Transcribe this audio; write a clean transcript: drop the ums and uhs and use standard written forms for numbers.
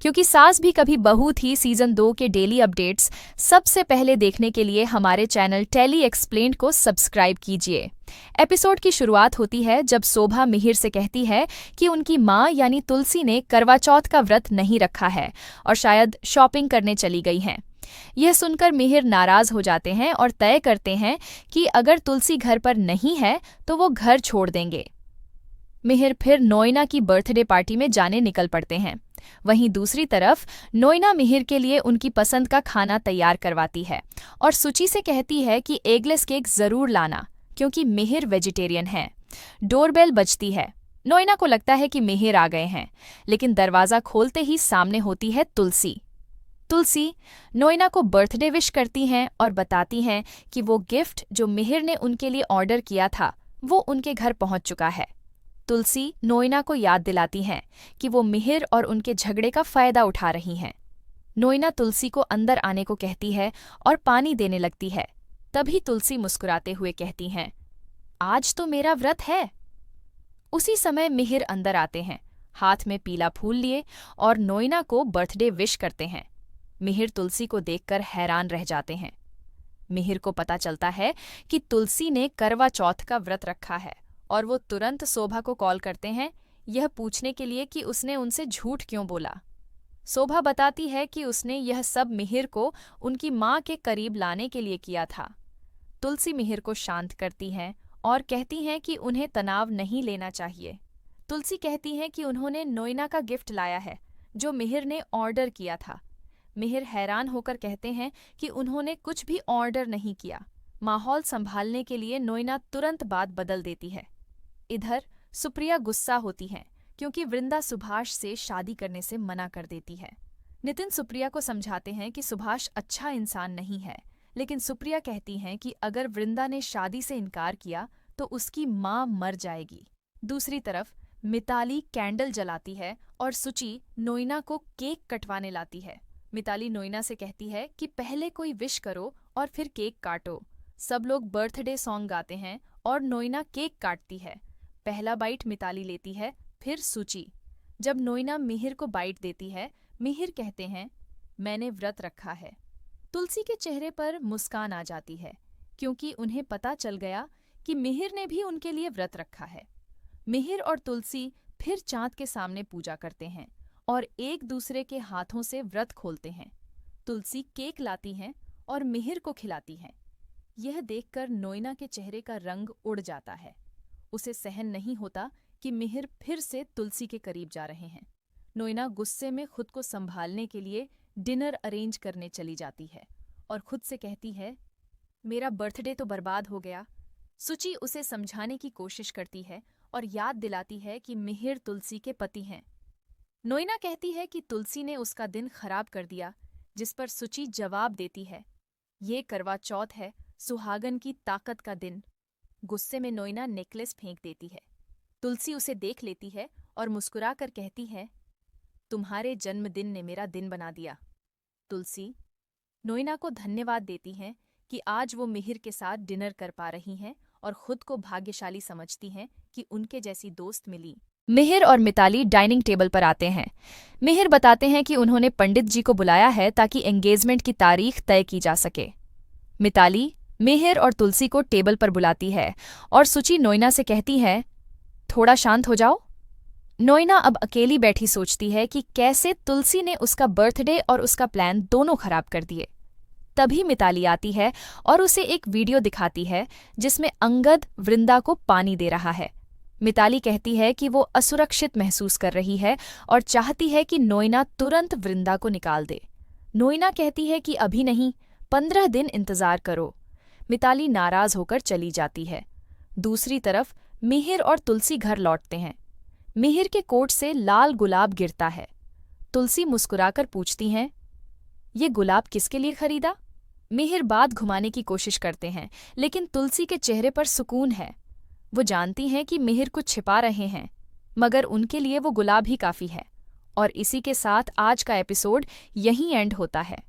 क्योंकि सास भी कभी बहू थी सीजन 2 के डेली अपडेट्स सबसे पहले देखने के लिए हमारे चैनल टेली एक्सप्लेन्ड को सब्सक्राइब कीजिए। एपिसोड की शुरुआत होती है जब शोभा मिहिर से कहती है कि उनकी माँ यानी तुलसी ने करवा चौथ का व्रत नहीं रखा है और शायद शॉपिंग करने चली गई हैं। यह सुनकर मिहिर नाराज हो जाते हैं और तय करते हैं कि अगर तुलसी घर पर नहीं है तो वो घर छोड़ देंगे। मिहिर फिर नोइना की बर्थडे पार्टी में जाने निकल पड़ते हैं। वहीं दूसरी तरफ नोइना मिहिर के लिए उनकी पसंद का खाना तैयार करवाती है और सुची से कहती है कि एगलेस केक जरूर लाना क्योंकि मिहिर वेजिटेरियन है। डोरबेल बजती है। नोइना को लगता है कि मिहिर आ गए हैं, लेकिन दरवाज़ा खोलते ही सामने होती है तुलसी। तुलसी नोइना को बर्थडे विश करती हैं और बताती हैं कि वो गिफ्ट जो मिहिर ने उनके लिए ऑर्डर किया था वो उनके घर पहुंच चुका है। तुलसी नोइना को याद दिलाती हैं कि वो मिहिर और उनके झगड़े का फायदा उठा रही हैं। नोइना तुलसी को अंदर आने को कहती है और पानी देने लगती है। तभी तुलसी मुस्कुराते हुए कहती हैं, आज तो मेरा व्रत है। उसी समय मिहिर अंदर आते हैं, हाथ में पीला फूल लिए, और नोइना को बर्थडे विश करते हैं। मिहिर तुलसी को देखकर हैरान रह जाते हैं। मिहिर को पता चलता है कि तुलसी ने करवा चौथ का व्रत रखा है और वो तुरंत शोभा को कॉल करते हैं, यह पूछने के लिए कि उसने उनसे झूठ क्यों बोला। शोभा बताती है कि उसने यह सब मिहिर को उनकी माँ के करीब लाने के लिए किया था। तुलसी मिहिर को शांत करती हैं और कहती हैं कि उन्हें तनाव नहीं लेना चाहिए। तुलसी कहती हैं कि उन्होंने नोइना का गिफ्ट लाया है जो मिहिर ने ऑर्डर किया था। मिहिर हैरान होकर कहते हैं कि उन्होंने कुछ भी ऑर्डर नहीं किया। माहौल संभालने के लिए नोइना तुरंत बात बदल देती है। इधर सुप्रिया गुस्सा होती हैं क्योंकि वृंदा सुभाष से शादी करने से मना कर देती है। नितिन सुप्रिया को समझाते हैं कि सुभाष अच्छा इंसान नहीं है, लेकिन सुप्रिया कहती हैं कि अगर वृंदा ने शादी से इनकार किया तो उसकी माँ मर जाएगी। दूसरी तरफ मिताली कैंडल जलाती है और सुची नोइना को केक कटवाने लाती है। मिताली नोइना से कहती है कि पहले कोई विश करो और फिर केक काटो। सब लोग बर्थडे सॉन्ग गाते हैं और नोइना केक काटती है। पहला बाइट मिताली लेती है, फिर सुची। जब नोइना मिहिर को बाइट देती है, मिहिर कहते हैं, मैंने व्रत रखा है। तुलसी के चेहरे पर मुस्कान आ जाती है क्योंकि उन्हें पता चल गया कि मिहिर ने भी उनके लिए व्रत रखा है। मिहिर और तुलसी फिर चांद के सामने पूजा करते हैं और एक दूसरे के हाथों से व्रत खोलते हैं। तुलसी केक लाती हैं और मिहिर को खिलाती हैं। यह देखकर नोइना के चेहरे का रंग उड़ जाता है। उसे सहन नहीं होता कि मिहिर फिर से तुलसी के करीब जा रहे हैं। नोइना गुस्से में खुद को संभालने के लिए डिनर अरेंज करने चली जाती है और खुद से कहती है, मेरा बर्थडे तो बर्बाद हो गया। सुची उसे समझाने की कोशिश करती है और याद दिलाती है कि मिहिर तुलसी के पति हैं। नोइना कहती है कि तुलसी ने उसका दिन खराब कर दिया, जिस पर सुची जवाब देती है, ये करवा चौथ है, सुहागन की ताकत का दिन। गुस्से में नोइना नेकलेस फेंक देती है। तुलसी उसे देख लेती है और मुस्कुराकर कहती है, तुम्हारे जन्मदिन ने मेरा दिन बना दिया। तुलसी नोइना को धन्यवाद देती हैं कि आज वो मिहिर के साथ डिनर कर पा रही हैं और खुद को भाग्यशाली समझती हैं कि उनके जैसी दोस्त मिली। मिहिर और मिताली डाइनिंग टेबल पर आते हैं। मिहिर बताते हैं कि उन्होंने पंडित जी को बुलाया है ताकि एंगेजमेंट की तारीख तय की जा सके। मिताली मिहिर और तुलसी को टेबल पर बुलाती है और सुची नोइना से कहती है, थोड़ा शांत हो जाओ। नोइना अब अकेली बैठी सोचती है कि कैसे तुलसी ने उसका बर्थडे और उसका प्लान दोनों खराब कर दिए। तभी मिताली आती है और उसे एक वीडियो दिखाती है जिसमें अंगद वृंदा को पानी दे रहा है। मिताली कहती है कि वो असुरक्षित महसूस कर रही है और चाहती है कि नोइना तुरंत वृंदा को निकाल दे। नोइना कहती है कि अभी नहीं, 15 दिन इंतजार करो। मिताली नाराज होकर चली जाती है। दूसरी तरफ मिहिर और तुलसी घर लौटते हैं। मिहिर के कोट से लाल गुलाब गिरता है। तुलसी मुस्कुराकर पूछती हैं, ये गुलाब किसके लिए खरीदा? मिहिर बात घुमाने की कोशिश करते हैं, लेकिन तुलसी के चेहरे पर सुकून है। वो जानती हैं कि मिहिर कुछ छिपा रहे हैं, मगर उनके लिए वो गुलाब ही काफ़ी है। और इसी के साथ आज का एपिसोड यहीं एंड होता है।